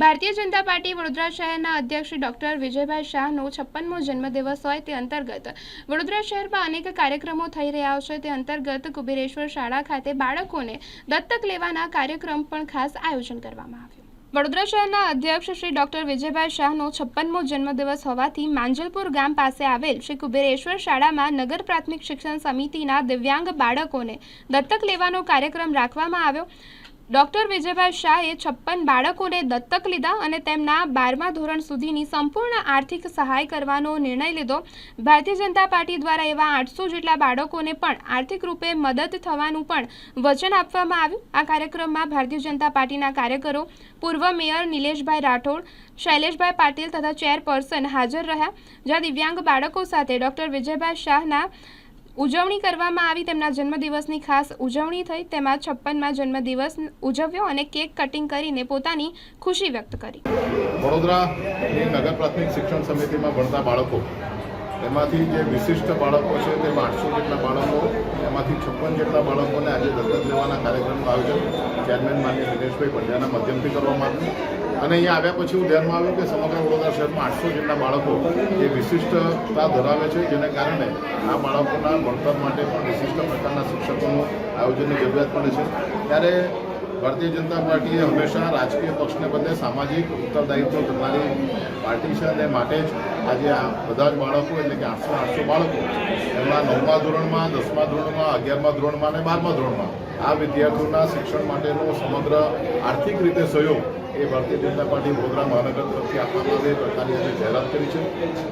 Bharatiya Janata party Vadodara શહેરના અધ્યક્ષ doctor Vijaybhai શાહનો 56મો જન્મદિવસ હોય તે અંતર્ગત વડોદરા શહેરમાં અનેક કાર્યક્રમો થઈ રહ્યા છે। તે અંતર્ગત કુબેરેશ્વર શાળા ખાતે બાળકોને દત્તક લેવાના કાર્યક્રમ પણ ખાસ આયોજન કરવામાં આવ્યું। વડોદરા શહેરના અધ્યક્ષ શ્રી ડોક્ટર વિજયભાઈ શાહનો 56મો જન્મદિવસ હોવાથી માંજલપુર ગામ પાસે આવેલ શ્રી કુબેરેશ્વર શાળામાં નગર પ્રાથમિક શિક્ષણ સમિતિના દિવ્યાંગ બાળકોને દત્તક લેવાનો કાર્યક્રમ રાખવામાં આવ્યો। ડોક્ટર વિજયભાઈ શાહે 56 બાળકોને દત્તક લીધા અને તેમના 12મા ધોરણ સુધીની સંપૂર્ણ આર્થિક સહાય કરવાનો નિર્ણય લીધો। ભારતીય જનતા પાર્ટી દ્વારા એવા 800 જેટલા બાળકોને પણ આર્થિક રૂપે મદદ થવાનું પણ વચન આપવામાં આવ્યું। આ કાર્યક્રમમાં ભારતીય જનતા પાર્ટીના કાર્યકરો, પૂર્વ મેયર નિલેશભાઈ રાઠોડ, શૈલેષભાઈ પાટીલ તથા ચેરપર્સન હાજર રહ્યા। જ્યાં દિવ્યાંગ બાળકો સાથે ડોક્ટર વિજયભાઈ શાહના ઉજવણી કરવામાં આવી। તેમના જન્મદિવસની ખાસ ઉજવણી થઈ। તેમાં 56મા જન્મદિવસ ઉજવ્યો અને કેક કટિંગ કરીને પોતાની ખુશી વ્યક્ત કરી। વડોદરાની નગર પ્રાથમિક શિક્ષણ સમિતિમાં ભણતા બાળકો, એમાંથી જે વિશિષ્ટ બાળકો છે તેમાં 800 જેટલા બાળકો, એમાંથી 56 જેટલા બાળકોને આજે દત્તક લેવાના કાર્યક્રમનું આયોજન ચેરમેન માનનીય દિનેશભાઈ પંડ્યાના માધ્યમથી કરવામાં આવ્યું। અને અહીંયા આવ્યા પછી હું ધ્યાનમાં આવ્યું કે સમગ્ર વડોદરા શહેરમાં 800 જેટલા બાળકો જે વિશિષ્ટતા ધરાવે છે, જેને કારણે આ બાળકોના ભણતર માટે પણ વિશિષ્ટ પ્રકારના શિક્ષકોનું આયોજનની જરૂરિયાત પડે છે। ત્યારે ભારતીય જનતા પાર્ટીએ હંમેશા રાજકીય પક્ષને બદલે સામાજિક ઉત્તરદાયિત્વ કરનારી પાર્ટી છે અને માટે જ આજે આ બધા જ બાળકો એટલે કે 800 બાળકો એમના 9મા ધોરણમાં, 10મા ધોરણમાં, 11મા ધોરણમાં અને 12મા ધોરણમાં આ વિદ્યાર્થીઓના શિક્ષણ માટેનો સમગ્ર આર્થિક રીતે સહયોગ એ ભારતીય જનતા પાર્ટી વડોદરા મહાનગર તરફથી આપવામાં આવે પ્રકારની આજે જાહેરાત કરી છે।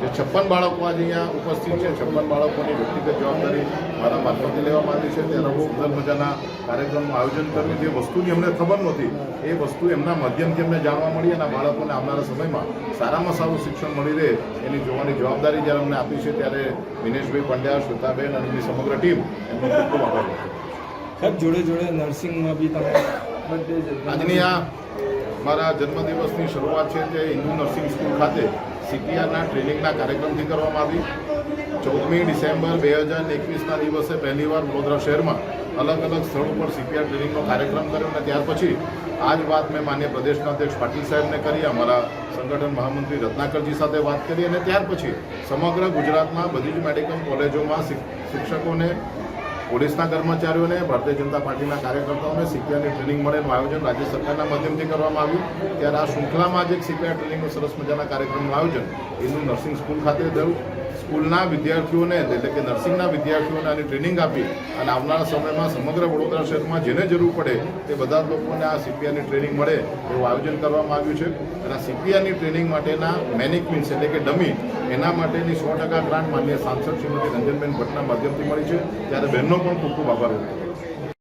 જે 56 બાળકો આજે અહીંયા ઉપસ્થિત છે, 56 બાળકોની વ્યક્તિગત જવાબદારી મારા મારફતે લેવામાં આવી છે। ત્યારે બહુ સુંદર મજાના કાર્યક્રમનું આયોજન કર્યું। જે વસ્તુની અમને ખબર નહોતી એ વસ્તુ એમના માધ્યમથી અમને જાણવા મળી અને બાળકોને આવનારા સમયમાં સારામાં સારું શિક્ષણ મળી રહે એની જોવાની જવાબદારી જ્યારે અમને આપી છે, ત્યારે દિનેશભાઈ પંડ્યા, શ્વેતાબેન અને એમની સમગ્ર ટીમ એમનો ખૂબ ખૂબ આભાર વ્યક્ત જોડે જોડે નર્સિંગમાં બી તમે આજની આ મારા જન્મદિવસની શરૂઆત છે તે હિન્દુ નર્સિંગ સ્કૂલ ખાતે CPRના ટ્રેનિંગના કાર્યક્રમથી કરવામાં આવી। 14મી ડિસેમ્બર 2021ના દિવસે પહેલીવાર વડોદરા શહેરમાં અલગ અલગ સ્થળો પર CPR ટ્રેનિંગનો કાર્યક્રમ કર્યો અને ત્યાર પછી આ જ વાત મેં માન્ય પ્રદેશના અધ્યક્ષ પાટીલ સાહેબને કરી, અમારા સંગઠન મહામંત્રી રત્નાકરજી સાથે વાત કરી અને ત્યાર પછી સમગ્ર ગુજરાતમાં બધી જ મેડિકલ કોલેજોમાં શિક્ષકોને, પોલીસના કર્મચારીઓને, ભારતીય જનતા પાર્ટીના કાર્યકર્તાઓને CPRની ટ્રેનિંગ મળે એનું આયોજન રાજ્ય સરકારના માધ્યમથી કરવામાં આવ્યું। ત્યારે આ શૃંખલામાં જ એક CPR ટ્રેનિંગનું સરસ મજાના કાર્યક્રમનું આયોજન હિન્દુ નર્સિંગ સ્કૂલ ખાતે થયું। સ્કૂલના વિદ્યાર્થીઓને એટલે કે નર્સિંગના વિદ્યાર્થીઓને આની ટ્રેનિંગ આપી અને આવનારા સમયમાં સમગ્ર વડોદરા શહેરમાં જેને જરૂર પડે તે બધા જ લોકોને આ CPRની ટ્રેનિંગ મળે એવું આયોજન કરવામાં આવ્યું છે। અને આ CPRની ટ્રેનિંગ માટેના મેનેજમેન્ટ એટલે કે ડમી એના માટેની 100% ગ્રાન્ટ માનનીય સાંસદ શ્રીમતી રંજનબેન ભટ્ટના માધ્યમથી મળી છે। ત્યારે બહેનનો પણ ખૂબ ખૂબ આભાર વ્યક્ત કરું છું।